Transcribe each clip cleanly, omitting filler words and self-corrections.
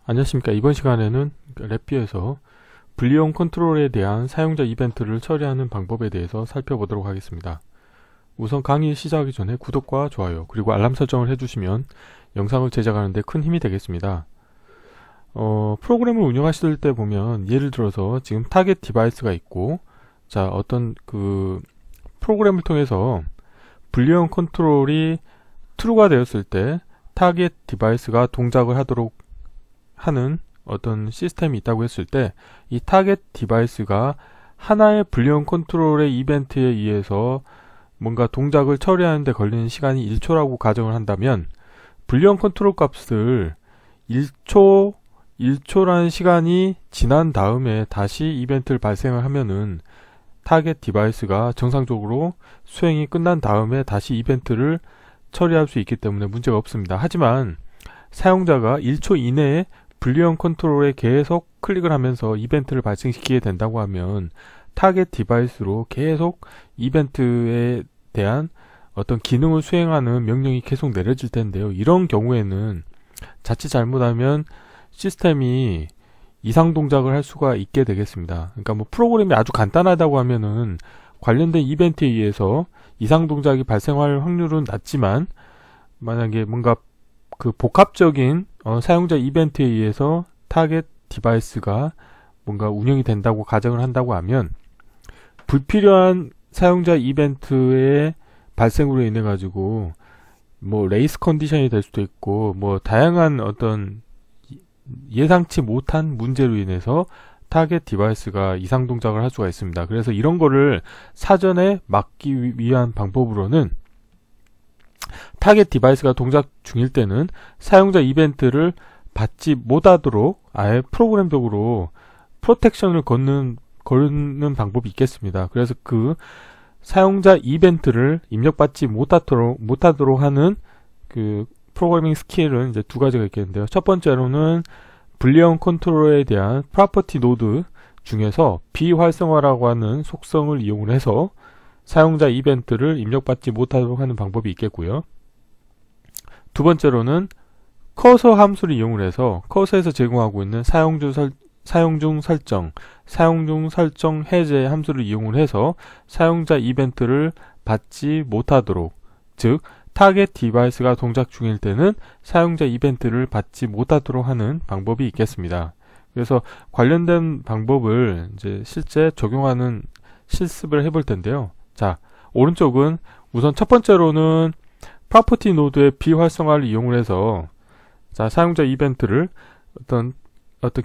안녕하십니까. 이번 시간에는 랩비에서 불리형 컨트롤에 대한 사용자 이벤트를 처리하는 방법에 대해서 살펴보도록 하겠습니다. 우선 강의 시작하기 전에 구독과 좋아요 그리고 알람 설정을 해주시면 영상을 제작하는 데 큰 힘이 되겠습니다. 프로그램을 운영하실 때 보면 예를 들어서 지금 타겟 디바이스가 있고, 자, 어떤 그 프로그램을 통해서 불리형 컨트롤이 true가 되었을 때 타겟 디바이스가 동작을 하도록 하는 어떤 시스템이 있다고 했을 때, 이 타겟 디바이스가 하나의 불리형 컨트롤의 이벤트에 의해서 뭔가 동작을 처리하는 데 걸리는 시간이 1초라고 가정을 한다면, 불리형 컨트롤 값을 1초라는 시간이 지난 다음에 다시 이벤트를 발생을 하면은 타겟 디바이스가 정상적으로 수행이 끝난 다음에 다시 이벤트를 처리할 수 있기 때문에 문제가 없습니다. 하지만 사용자가 1초 이내에 불리형 컨트롤에 계속 클릭을 하면서 이벤트를 발생시키게 된다고 하면 타겟 디바이스로 계속 이벤트에 대한 어떤 기능을 수행하는 명령이 계속 내려질 텐데요. 이런 경우에는 자칫 잘못하면 시스템이 이상 동작을 할 수가 있게 되겠습니다. 그러니까 뭐 프로그램이 아주 간단하다고 하면은 관련된 이벤트에 의해서 이상 동작이 발생할 확률은 낮지만, 만약에 뭔가 그 복합적인 사용자 이벤트에 의해서 타겟 디바이스가 뭔가 운영이 된다고 가정을 한다고 하면, 불필요한 사용자 이벤트의 발생으로 인해 가지고 뭐 레이스 컨디션이 될 수도 있고, 뭐 다양한 어떤 예상치 못한 문제로 인해서 타겟 디바이스가 이상 동작을 할 수가 있습니다. 그래서 이런 거를 사전에 막기 위한 방법으로는 타겟 디바이스가 동작 중일 때는 사용자 이벤트를 받지 못하도록 아예 프로그램적으로 프로텍션을 거는 방법이 있겠습니다. 그래서 그 사용자 이벤트를 입력받지 못하도록 하는 그 프로그래밍 스킬은 이제 두 가지가 있겠는데요. 첫 번째로는 불리형 컨트롤에 대한 프로퍼티 노드 중에서 비활성화라고 하는 속성을 이용을 해서 사용자 이벤트를 입력받지 못하도록 하는 방법이 있겠고요. 두 번째로는 커서 함수를 이용을 해서 커서에서 제공하고 있는 사용중 설정 해제 함수를 이용을 해서 사용자 이벤트를 받지 못하도록, 즉 타겟 디바이스가 동작 중일 때는 사용자 이벤트를 받지 못하도록 하는 방법이 있겠습니다. 그래서 관련된 방법을 이제 실제 적용하는 실습을 해볼 텐데요. 자, 오른쪽은 우선 첫 번째로는 프로퍼티 노드의 비활성화를 이용을 해서, 자, 사용자 이벤트를 어떤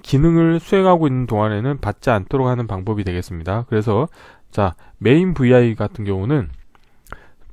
기능을 수행하고 있는 동안에는 받지 않도록 하는 방법이 되겠습니다. 그래서 자, 메인 vi 같은 경우는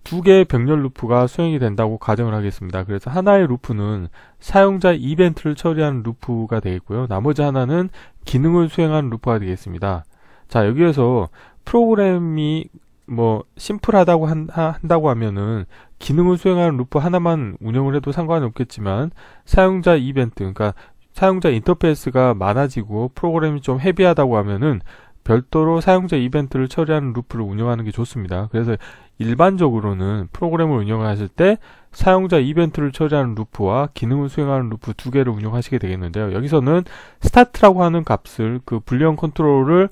두 개의 병렬 루프가 수행이 된다고 가정을 하겠습니다. 그래서 하나의 루프는 사용자 이벤트를 처리하는 루프가 되겠고요. 나머지 하나는 기능을 수행하는 루프가 되겠습니다. 자, 여기에서 프로그램이 뭐 심플하다고 한다고 하면은 기능을 수행하는 루프 하나만 운영을 해도 상관은 없겠지만, 사용자 이벤트, 그러니까 사용자 인터페이스가 많아지고 프로그램이 좀 헤비하다고 하면은 별도로 사용자 이벤트를 처리하는 루프를 운영하는 게 좋습니다. 그래서 일반적으로는 프로그램을 운영하실 때 사용자 이벤트를 처리하는 루프와 기능을 수행하는 루프 두 개를 운영하시게 되겠는데요. 여기서는 스타트라고 하는 값을, 그 불리형 컨트롤을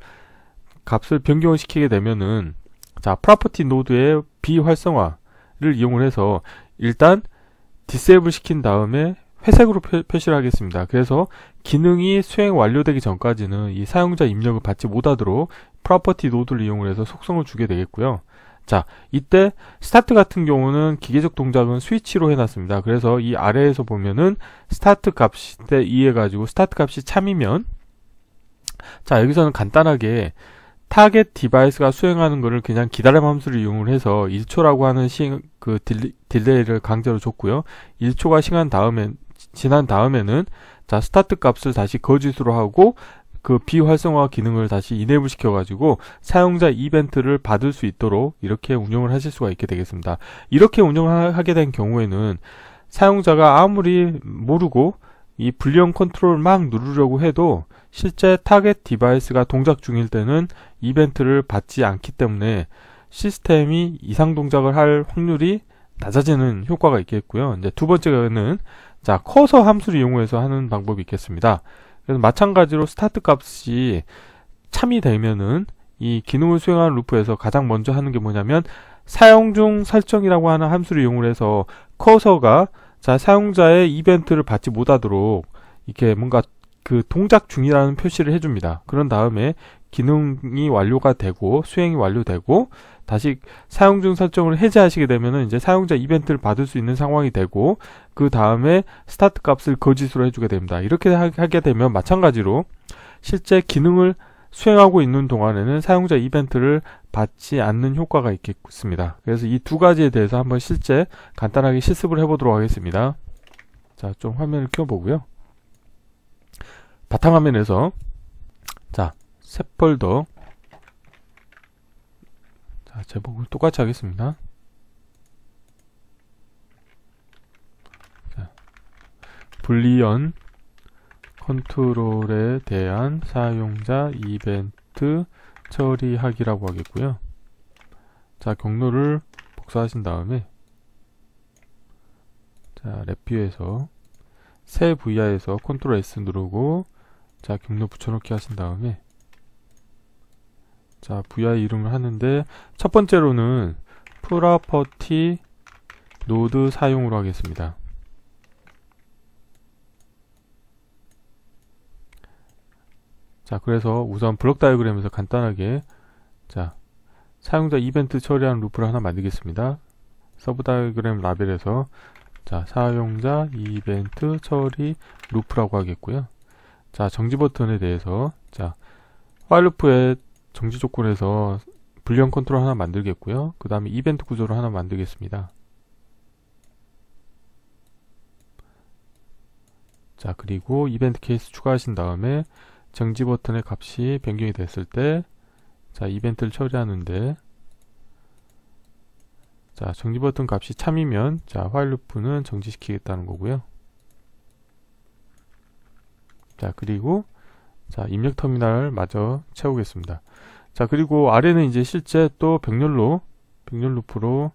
값을 변경을 시키게 되면은, 자, 프로퍼티 노드의 비활성화를 이용을 해서 일단 디세이블 시킨 다음에 회색으로 표시를 하겠습니다. 그래서 기능이 수행 완료되기 전까지는 이 사용자 입력을 받지 못하도록 프로퍼티 노드를 이용을 해서 속성을 주게 되겠고요. 자, 이때 스타트 같은 경우는 기계적 동작은 스위치로 해놨습니다. 그래서 이 아래에서 보면은 스타트 값에 의해 가지고 스타트 값이 참이면, 자, 여기서는 간단하게 타겟 디바이스가 수행하는 거를 그냥 기다림 함수를 이용을 해서 1초라고 하는 딜레이를 강제로 줬고요. 1초가 지난 다음에는 자, 스타트 값을 다시 거짓으로 하고 그 비활성화 기능을 다시 이네이블 시켜가지고 사용자 이벤트를 받을 수 있도록 이렇게 운영을 하실 수가 있게 되겠습니다. 이렇게 운영하게 된 경우에는 사용자가 아무리 모르고 이 불리형 컨트롤 막 누르려고 해도 실제 타겟 디바이스가 동작 중일 때는 이벤트를 받지 않기 때문에 시스템이 이상 동작을 할 확률이 낮아지는 효과가 있겠고요. 이제 두 번째는 자, 커서 함수를 이용해서 하는 방법이 있겠습니다. 그래서 마찬가지로 스타트 값이 참이 되면은 이 기능을 수행하는 루프에서 가장 먼저 하는 게 뭐냐면 사용 중 설정이라고 하는 함수를 이용해서 커서가 자, 사용자의 이벤트를 받지 못하도록 이렇게 뭔가 그 동작 중이라는 표시를 해줍니다. 그런 다음에 기능이 완료가 되고 수행이 완료되고 다시 사용 중 설정을 해제하시게 되면은 이제 사용자 이벤트를 받을 수 있는 상황이 되고 그 다음에 스타트 값을 거짓으로 해주게 됩니다. 이렇게 하게 되면 마찬가지로 실제 기능을 수행하고 있는 동안에는 사용자 이벤트를 받지 않는 효과가 있겠습니다. 그래서 이 두 가지에 대해서 한번 실제 간단하게 실습을 해보도록 하겠습니다. 자, 좀 화면을 켜보고요. 바탕화면에서 자, 새 폴더 자, 제목을 똑같이 하겠습니다. 자, 불리언 컨트롤에 대한 사용자 이벤트 처리하기라고 하겠고요. 자, 경로를 복사하신 다음에 자, 랩뷰에서 새 VI에서 컨트롤 S 누르고 자, 경로 붙여넣기 하신 다음에 자, VI 이름을 하는데 첫 번째로는 프로퍼티 노드 사용으로 하겠습니다. 자, 그래서 우선 블록 다이어그램에서 간단하게 자, 사용자 이벤트 처리하는 루프를 하나 만들겠습니다. 서브 다이어그램 라벨에서 자, 사용자 이벤트 처리 루프라고 하겠고요. 자, 정지 버튼에 대해서 자, 화일 루프의 정지 조건에서 불리언 컨트롤 하나 만들겠고요. 그 다음에 이벤트 구조를 하나 만들겠습니다. 자, 그리고 이벤트 케이스 추가하신 다음에 정지 버튼의 값이 변경이 됐을 때 자, 이벤트를 처리하는데 자, 정지 버튼 값이 참이면 자, 화일 루프는 정지시키겠다는 거고요. 자, 그리고 자, 입력 터미널 마저 채우겠습니다. 자, 그리고 아래는 이제 실제 또 병렬 루프로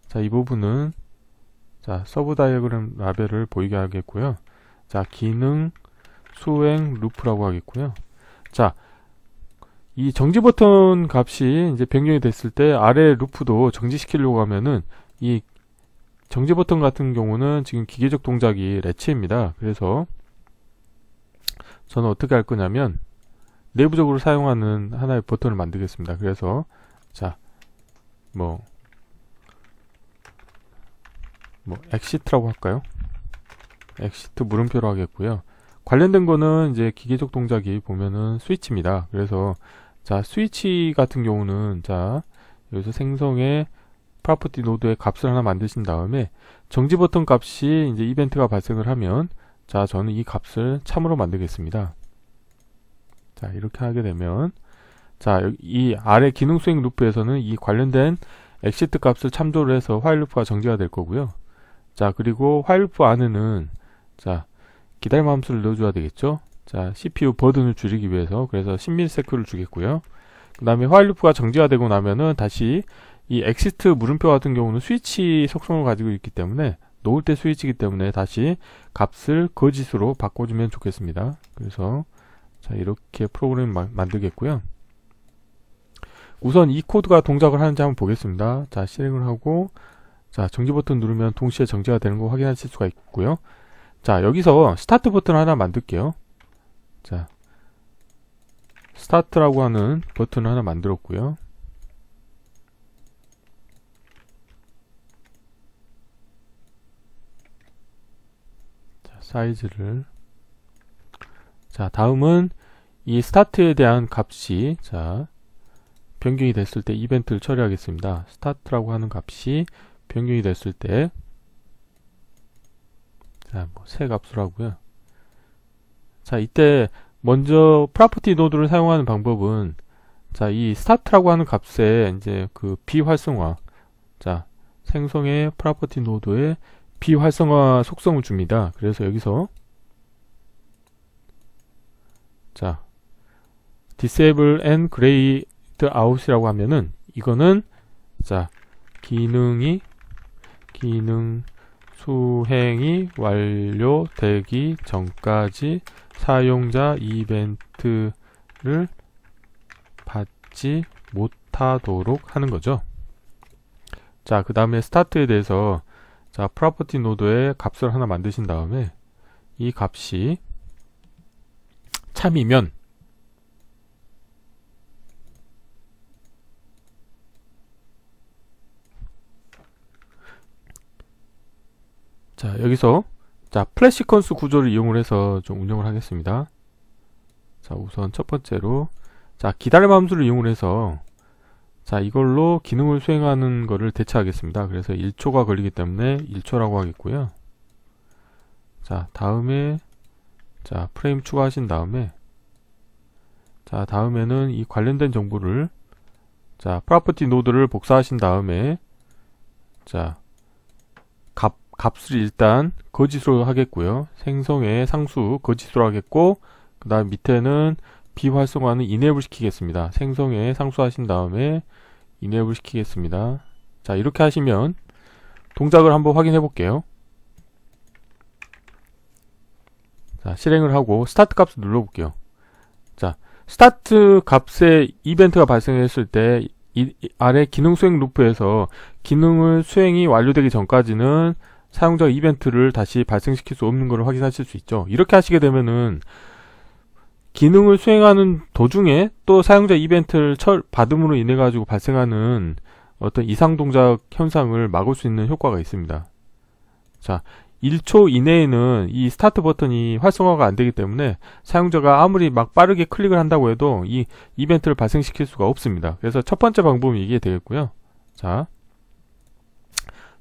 자, 이 부분은 자, 서브 다이어그램 라벨을 보이게 하겠고요. 자, 기능 수행 루프라고 하겠고요. 자, 이 정지 버튼 값이 이제 변경이 됐을 때 아래 루프도 정지시키려고 하면은 이 정지 버튼 같은 경우는 지금 기계적 동작이 렛치입니다. 그래서 저는 어떻게 할 거냐면 내부적으로 사용하는 하나의 버튼을 만들겠습니다. 그래서 자, 뭐 엑시트라고 할까요? 엑시트 물음표로 하겠고요. 관련된 거는 이제 기계적 동작이 보면은 스위치입니다. 그래서 자, 스위치 같은 경우는 자, 여기서 생성의 프로퍼티 노드의 값을 하나 만드신 다음에 정지 버튼 값이 이제 이벤트가 발생을 하면 자, 저는 이 값을 참으로 만들겠습니다. 자, 이렇게 하게 되면 자, 이 아래 기능 수행 루프에서는 이 관련된 엑시트 값을 참조를 해서 화일 루프가 정지가 될 거고요. 자, 그리고 화일 루프 안에는 자, 기다림 함수를 넣어줘야 되겠죠. 자, CPU 버든을 줄이기 위해서 그래서 10ms를 주겠고요. 그 다음에 화일 루프가 정지가 되고 나면은 다시 이 엑시트 물음표 같은 경우는 스위치 속성을 가지고 있기 때문에 놓을 때 스위치이기 때문에 다시 값을 거짓으로 바꿔주면 좋겠습니다. 그래서 자, 이렇게 프로그램을 만들겠고요. 우선 이 코드가 동작을 하는지 한번 보겠습니다. 자, 실행을 하고 자, 정지 버튼 누르면 동시에 정지가 되는 거 확인하실 수가 있고요. 자, 여기서 스타트 버튼 하나 만들게요. 자, 스타트라고 하는 버튼을 하나 만들었고요. 자, 사이즈를 자, 다음은 이 스타트에 대한 값이 자, 변경이 됐을 때 이벤트를 처리하겠습니다. 스타트라고 하는 값이 변경이 됐을 때 자, 새 값으로 하고요. 자, 이때 먼저 프로퍼티 노드를 사용하는 방법은 자, 이 스타트라고 하는 값에 이제 그 비활성화 자, 생성의 프로퍼티 노드에 비활성화 속성을 줍니다. 그래서 여기서 자, disable and grayed out이라고 하면은 이거는 자, 기능 수행이 완료되기 전까지 사용자 이벤트를 받지 못하도록 하는 거죠. 자, 그 다음에 스타트에 대해서 자, 프로퍼티 노드에 값을 하나 만드신 다음에 이 값이 참이면 자, 여기서 자, 플랫 시퀀스 구조를 이용을 해서 좀 운영을 하겠습니다. 자, 우선 첫 번째로 자, 기다림 함수를 이용을 해서 자, 이걸로 기능을 수행하는 거를 대체하겠습니다. 그래서 1초가 걸리기 때문에 1초라고 하겠고요. 자, 다음에 자, 프레임 추가하신 다음에 자, 다음에는 이 관련된 정보를 자, 프로퍼티 노드를 복사하신 다음에 자, 값을 일단 거짓으로 하겠고요. 생성의 상수 거짓으로 하겠고, 그 다음 밑에는 비활성화는 이네이블 시키겠습니다. 생성의 상수 하신 다음에 이네이블 시키겠습니다. 자, 이렇게 하시면 동작을 한번 확인해 볼게요. 자, 실행을 하고 스타트 값을 눌러 볼게요. 자, 스타트 값에 이벤트가 발생했을 때 이 아래 기능 수행 루프에서 기능을 수행이 완료되기 전까지는 사용자가 이벤트를 다시 발생시킬 수 없는 것을 확인하실 수 있죠. 이렇게 하시게 되면은 기능을 수행하는 도중에 또 사용자 이벤트를 받음으로 인해 가지고 발생하는 어떤 이상 동작 현상을 막을 수 있는 효과가 있습니다. 자, 1초 이내에는 이 스타트 버튼이 활성화가 안 되기 때문에 사용자가 아무리 막 빠르게 클릭을 한다고 해도 이 이벤트를 발생시킬 수가 없습니다. 그래서 첫 번째 방법이 이게 되겠고요. 자,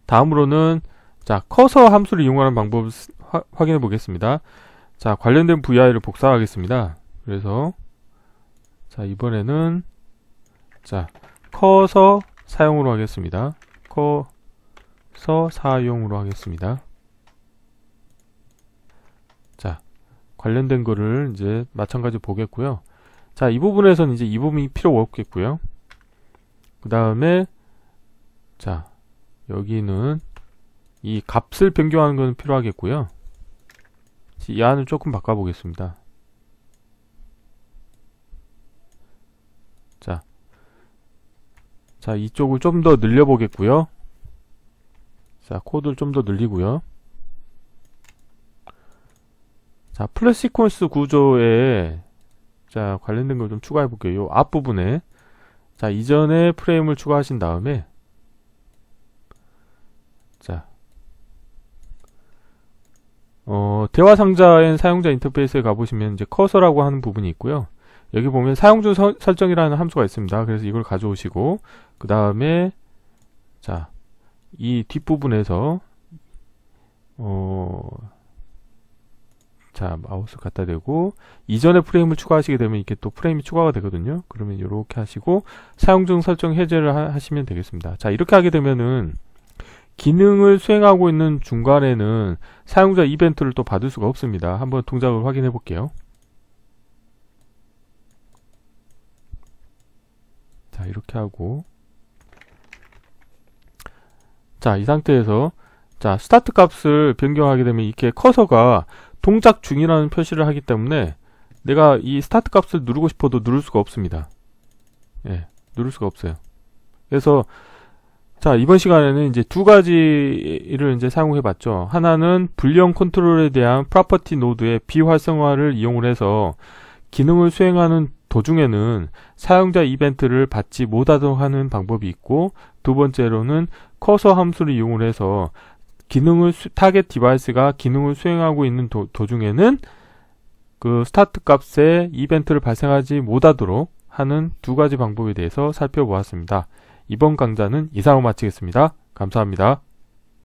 다음으로는 자, 커서 함수를 이용하는 방법을 확인해 보겠습니다. 자, 관련된 VI를 복사하겠습니다. 그래서 자, 이번에는 자, 커서 사용으로 하겠습니다. 커서 사용으로 하겠습니다. 자, 관련된 거를 이제 마찬가지로 보겠고요. 자, 이 부분에서는 이제 이 부분이 필요가 없겠고요. 그 다음에 자, 여기는 이 값을 변경하는 건 필요하겠고요. 이 안을 조금 바꿔보겠습니다. 자, 이쪽을 좀 더 늘려보겠고요. 자, 코드를 좀 더 늘리고요. 자, 플랫 시퀀스 구조에 자, 관련된 걸 좀 추가해 볼게요. 요 앞부분에 자, 이전에 프레임을 추가하신 다음에 자, 대화 상자엔 사용자 인터페이스에 가보시면 이제 커서라고 하는 부분이 있고요. 여기 보면 사용 중 설정이라는 함수가 있습니다. 그래서 이걸 가져오시고 그 다음에 자, 이 뒷부분에서 자, 마우스 갖다 대고 이전에 프레임을 추가하시게 되면 이렇게 또 프레임이 추가가 되거든요. 그러면 이렇게 하시고 사용 중 설정 해제를 하시면 되겠습니다. 자, 이렇게 하게 되면은 기능을 수행하고 있는 중간에는 사용자 이벤트를 또 받을 수가 없습니다. 한번 동작을 확인해 볼게요. 자, 이렇게 하고 자, 이 상태에서 자, 스타트 값을 변경하게 되면 이렇게 커서가 동작 중이라는 표시를 하기 때문에 내가 이 스타트 값을 누르고 싶어도 누를 수가 없습니다. 예, 누를 수가 없어요. 그래서 자, 이번 시간에는 이제 두 가지를 이제 사용해 봤죠. 하나는 불리형 컨트롤에 대한 프로퍼티 노드의 비활성화를 이용을 해서 기능을 수행하는 도중에는 사용자 이벤트를 받지 못하도록 하는 방법이 있고, 두 번째로는 커서 함수를 이용을 해서 기능을 타겟 디바이스가 기능을 수행하고 있는 도중에는 그 스타트 값에 이벤트를 발생하지 못하도록 하는 두 가지 방법에 대해서 살펴보았습니다. 이번 강좌는 이상으로 마치겠습니다. 감사합니다.